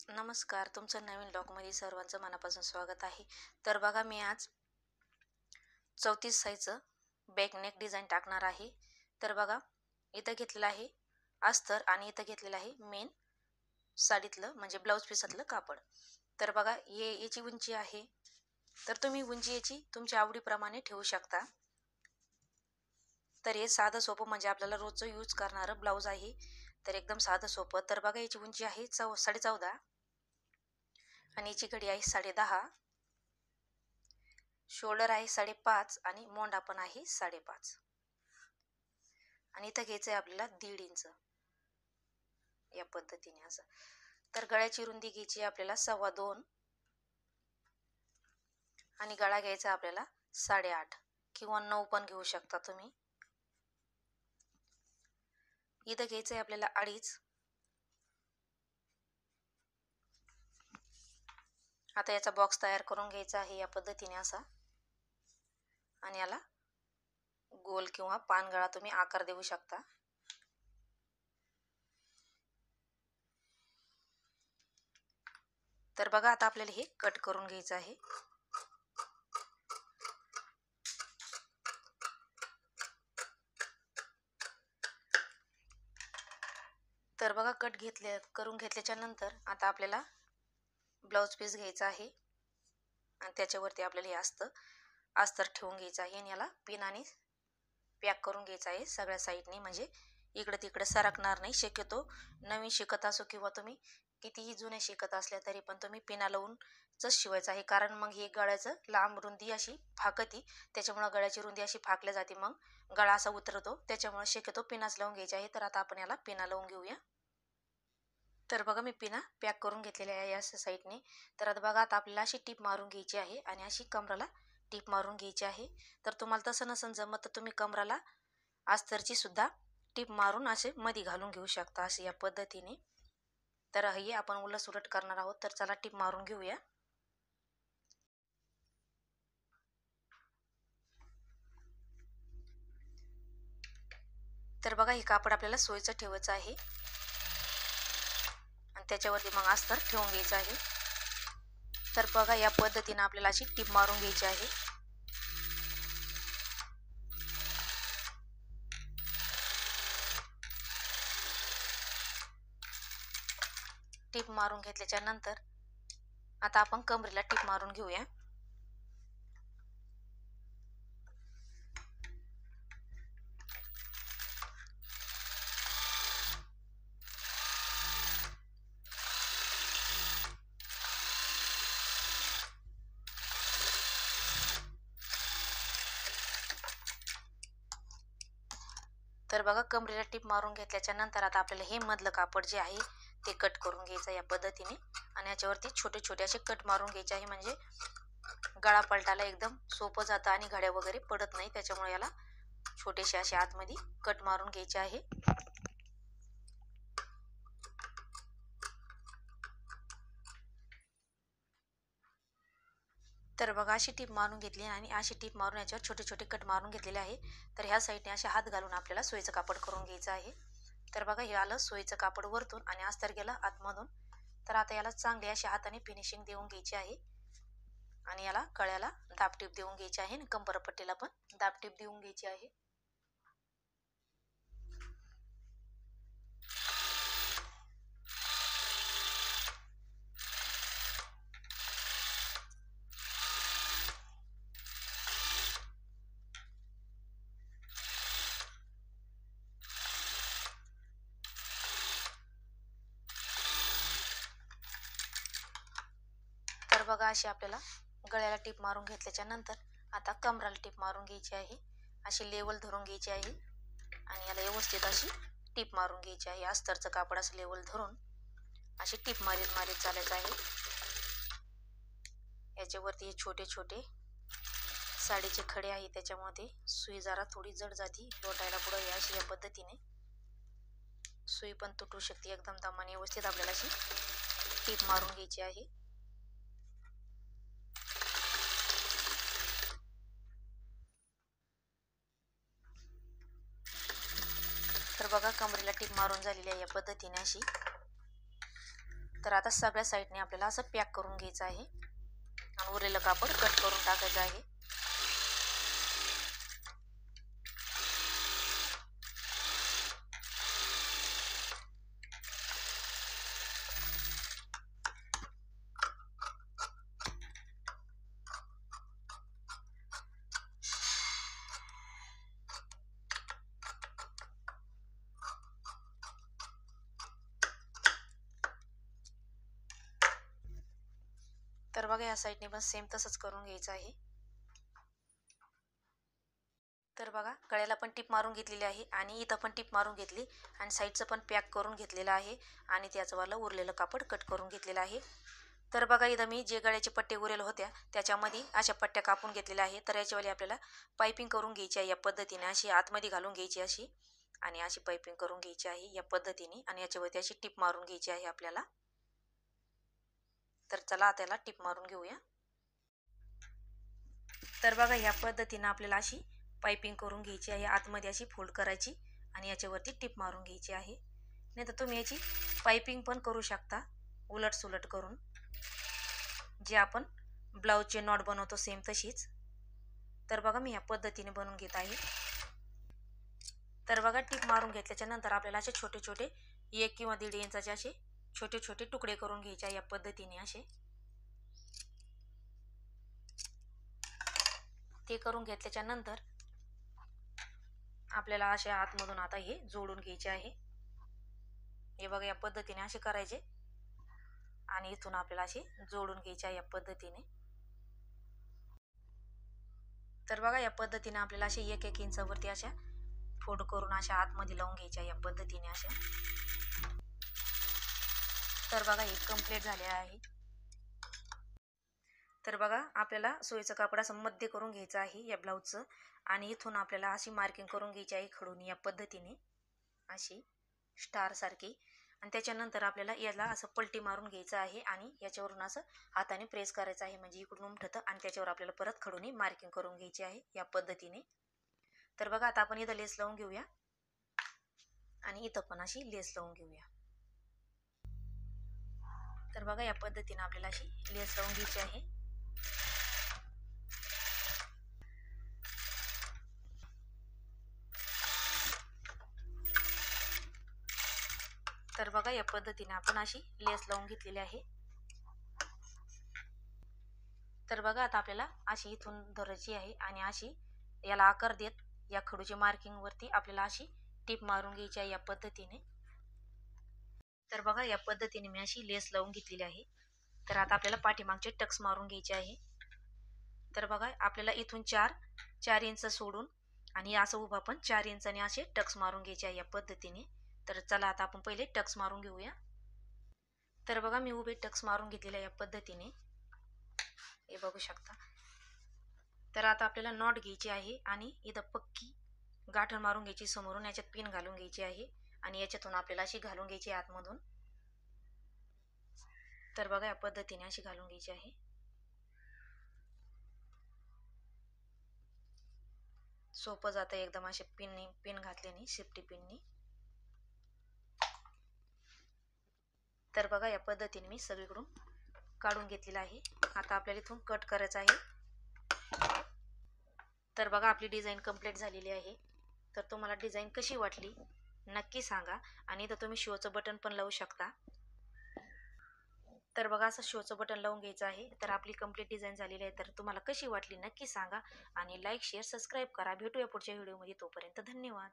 नमस्कार, तुमचं नवीन ब्लॉगमध्ये सर्वांचं मनापासून स्वागत आहे. तर बघा, मी आज 34 साईजचं बॅक नेक डिझाईन टाकणार आहे. तर बघा, इथं घेतलेलं आहे अस्तर आणि इथं घेतलेलं आहे मेन साडीतलं म्हणजे ब्लाऊज पीसातलं कापड. तर बघा, याची उंची आहे, तर तुम्ही उंची याची तुमच्या आवडीप्रमाणे ठेवू शकता. तर हे साधं सोपं म्हणजे आपल्याला रोजचं यूज करणारं ब्लाऊज आहे, तर एकदम साधं सोपं. तर बघा, याची उंची आहे 14.5 आणि याची घडी आहे 10.5, शोल्डर आहे 5.5 आणि मोंडा पण आहे 5.5 आणि इथं घ्यायचं आहे आपल्याला 1.5 इंच या पद्धतीने असं. तर गळ्याची रुंदी घ्यायची आपल्याला 2.25 आणि गळा घ्यायचा आपल्याला 8.5 किंवा 9 पण घेऊ शकता तुम्ही. इथं घ्यायचं आहे आपल्याला 2.5. आता याचा बॉक्स तयार करून घ्यायचा आहे या पद्धतीने असा आणि याला गोल किंवा पानगळा तुम्ही आकार देऊ शकता. तर बघा, आता आपल्याला हे कट करून घ्यायचं आहे. तर बघा, कट करून घेतल्याच्या नंतर आता आपल्याला ब्लाऊज पीस घ्यायचा आहे आणि त्याच्यावरती आपल्याला हे अस्तर ठेवून घ्यायचं आहे आणि याला पिनाने पॅक करून घ्यायचं आहे सगळ्या साईडने, म्हणजे इकडं तिकडं सरकणार नाही. शक्यतो नवीन शिकत असो किंवा तुम्ही कितीही जुने शिकत असल्या तरी पण तुम्ही पिना लावूनच शिवायचं आहे, कारण मग हे गळ्याचं लांब रुंदी अशी फाकती, त्याच्यामुळे गळ्याची रुंदी अशी फाकल्या जाते, मग गळा असा उतरतो, त्याच्यामुळे शक्यतो पिनाच लावून घ्यायची आहे. तर आता आपण याला पिना लावून घेऊया. तर बघा, मी पिना पॅक करून घेतलेल्या आहे या साईडने. तर आता बघा, आता आपल्याला अशी टीप मारून घ्यायची आहे आणि अशी कमराला टीप मारून घ्यायची आहे. तर तुम्हाला तसं नसेल जमत तर तुम्ही कमराला अस्तरची सुद्धा टीप मारून असे मध्ये घालून घेऊ शकता असे या पद्धतीने. तर हे आपण उलट सुलट करणार आहोत, तर चला टीप मारून घेऊया. तर बघा, हे कापड आपल्याला सोयीचं ठेवायचं आहे आणि त्याच्यावरती मग अस्तर ठेवून घ्यायचं आहे. तर बघा, या पद्धतीने आपल्याला अशी टीप मारून घ्यायची आहे. टीप मारून घेतल्याच्या नंतर आता आपण कमरेला टीप मारून घेऊया. तर बघा, कमरेला टीप मारून घेतल्याच्या नंतर आता आपल्याला हे मधलं कापड जे आहे ते कट करून घ्यायचं या पद्धतीने आणि याच्यावरती छोटे छोटे असे कट मारून घ्यायचे आहे, म्हणजे गळा पलटायला एकदम सोपं जातं आणि घड्या वगैरे पडत नाही, त्याच्यामुळे याला छोटेसे असे आतमध्ये कट मारून घ्यायचे आहे. तर बघा, अशी टीप मारून घेतली आणि अशी टीप मारून याच्यावर छोटे छोटे कट मारून घेतलेले आहे. तर ह्या साईडने असे हात घालून आपल्याला सोयीचं कापड करून घ्यायचं आहे. तर बघा, हे आलं सोयीचं कापड वरतून आणि अस्तर गेलं आतमधून. तर आता याला चांगली अशी हाताने फिनिशिंग देऊन घ्यायची आहे आणि याला गळ्याला दाबटीप देऊन घ्यायची आहे आणि कंबरपट्टीला पण दाबटीप देऊन घ्यायची आहे. तर बघा, अशी आपल्याला गळ्याला टीप मारून घेतल्याच्या नंतर आता कमराला टीप मारून घ्यायची आहे. अशी लेवल धरून घ्यायची आहे आणि याला व्यवस्थित अशी टीप मारून घ्यायची आहे. अस्तरचं कापड असं लेवल धरून अशी टीप मारीत मारीत चालायचं आहे. याच्यावरती हे छोटे छोटे साडीचे खडे आहे, त्याच्यामध्ये सुई जरा थोडी जड जाती लोटायला पुढं अशी या पद्धतीने सुई पण तुटू शकते. एकदम दमाने व्यवस्थित आपल्याला अशी टीप मारून घ्यायची आहे. तर बघा, कमरेला टीप मारून झालेली आहे या पद्धतीने अशी. तर आता सगळ्या साईडने आपल्याला असं पॅक करून घ्यायचं आहे आणि उरलेलं कापड कट करून टाकायचं आहे. तर बघा या साईडने पण सेम तसंच करून घ्यायचं आहे. तर बघा गळ्याला पण टिप मारून घेतलेली आहे आणि इथं पण टिप मारून घेतली आणि साईडचं पण पॅक करून घेतलेलं आहे आणि त्याचंवालं उरलेलं कापड कट करून घेतलेलं आहे. तर बघा इथं मी जे गळ्याचे पट्टे उरलेले होत्या त्याच्यामध्ये अशा पट्ट्या कापून घेतलेल्या आहे. तर याच्यावाली आपल्याला पायपिंग करून घ्यायची आहे या पद्धतीने, अशी आतमध्ये घालून घ्यायची अशी आणि अशी पायपिंग करून घ्यायची आहे या पद्धतीने आणि याच्यावरती अशी टिप मारून घ्यायची आहे आपल्याला. तर चला आता याला टिप मारून घेऊया. तर बघा ह्या पद्धतीने आपल्याला अशी पायपिंग करून घ्यायची आहे, आतमध्ये अशी फोल्ड करायची आणि याच्यावरती टिप मारून घ्यायची आहे. नाही तर तुम्ही याची पायपिंग पण करू शकता उलट सुलट करून, जे आपण ब्लाऊजचे नॉट बनवतो सेम तशीच. तर बघा मी ह्या पद्धतीने बनवून घेत आहे. तर बघा टिप मारून घेतल्याच्या नंतर आपल्याला असे छोटे छोटे 1 किंवा 1.5 इंचाचे असे छोटे छोटे तुकडे करून घ्यायचे आहे या पद्धतीने. असे ते करून घेतल्याच्या नंतर आपल्याला असे आतमधून आता हे जोडून घ्यायचे आहे. हे बघा या पद्धतीने असे करायचे आणि इथून आपल्याला असे जोडून घ्यायचे आहे या पद्धतीने. तर बघा या पद्धतीने आपल्याला असे 1-1 इंचावरती अशा फोल्ड करून अशा आतमध्ये लावून घ्यायच्या या पद्धतीने अशा. तर बघा हे कंप्लीट झाले आहे. तर बघा आपल्याला सोयीचं कापड असं मध्य करून घ्यायचं आहे या ब्लाऊजचं आणि इथून आपल्याला अशी मार्किंग करून घ्यायची आहे खडून या पद्धतीने अशी स्टार सारखी. आणि त्याच्यानंतर आपल्याला याला असं पलटी मारून घ्यायचं आहे आणि याच्यावरून असं हाताने प्रेस करायचं आहे, म्हणजे इकडून उमठतं आणि त्याच्यावर आपल्याला परत खडून मार्किंग करून घ्यायची आहे या पद्धतीने. तर बघा आता आपण इथं लेस लावून घेऊया आणि इथं पण अशी लेस लावून घेऊया. तर बघा या पद्धतीने आपल्याला अशी लेस लावून घ्यायची आहे. तर बघा या पद्धतीने आपण अशी लेस लावून घेतलेली आहे. तर बघा आता आपल्याला अशी इथून धरायची आहे आणि अशी याला आकार देत या खडूच्या मार्किंग वरती आपल्याला अशी टिप मारून घ्यायची आहे या पद्धतीने. तर बघा या पद्धतीने मी अशी लेस लावून घेतलेली आहे. तर आता आपल्याला पाठीमागचे टक्स मारून घ्यायचे आहे. तर बघा आपल्याला इथून 4 इंच सोडून आणि असं उभा पण 4 इंचाने असे टक्स मारून घ्यायचे आहे या पद्धतीने. तर चला आता आपण पहिले टक्स मारून घेऊया. तर बघा मी उभे टक्स मारून घेतलेले या पद्धतीने, हे बघू शकता. तर आता आपल्याला नॉट घ्यायची आहे आणि इथं पक्की गाठण मारून घ्यायची समोरून, याच्यात पिन घालून घ्यायची आहे आणि याच्यातून आपल्याला अशी घालून घ्यायची आतमधून. तर बघा या पद्धतीने अशी घालून घ्यायची आहे. सोपं जातं एकदम असे पिन घातल्याने, सेफ्टी पिननी. तर बघा या पद्धतीने मी सगळीकडून काढून घेतलेला आहे. आता आपल्याला इथून कट करायचं आहे. तर बघा आपली डिझाईन कंप्लीट झालेली आहे. तर तुम्हाला डिझाईन कशी वाटली नक्की सांगा आणि इथं तुम्ही शोचं बटन पण लावू शकता. तर बघा असं शोचं बटन लावून घ्यायचं आहे. तर आपली कंप्लीट डिझाईन झालेली आहे. तर तुम्हाला कशी वाटली नक्की सांगा आणि लाईक शेअर सबस्क्राईब करा. भेटूया पुढच्या व्हिडिओमध्ये. तोपर्यंत धन्यवाद.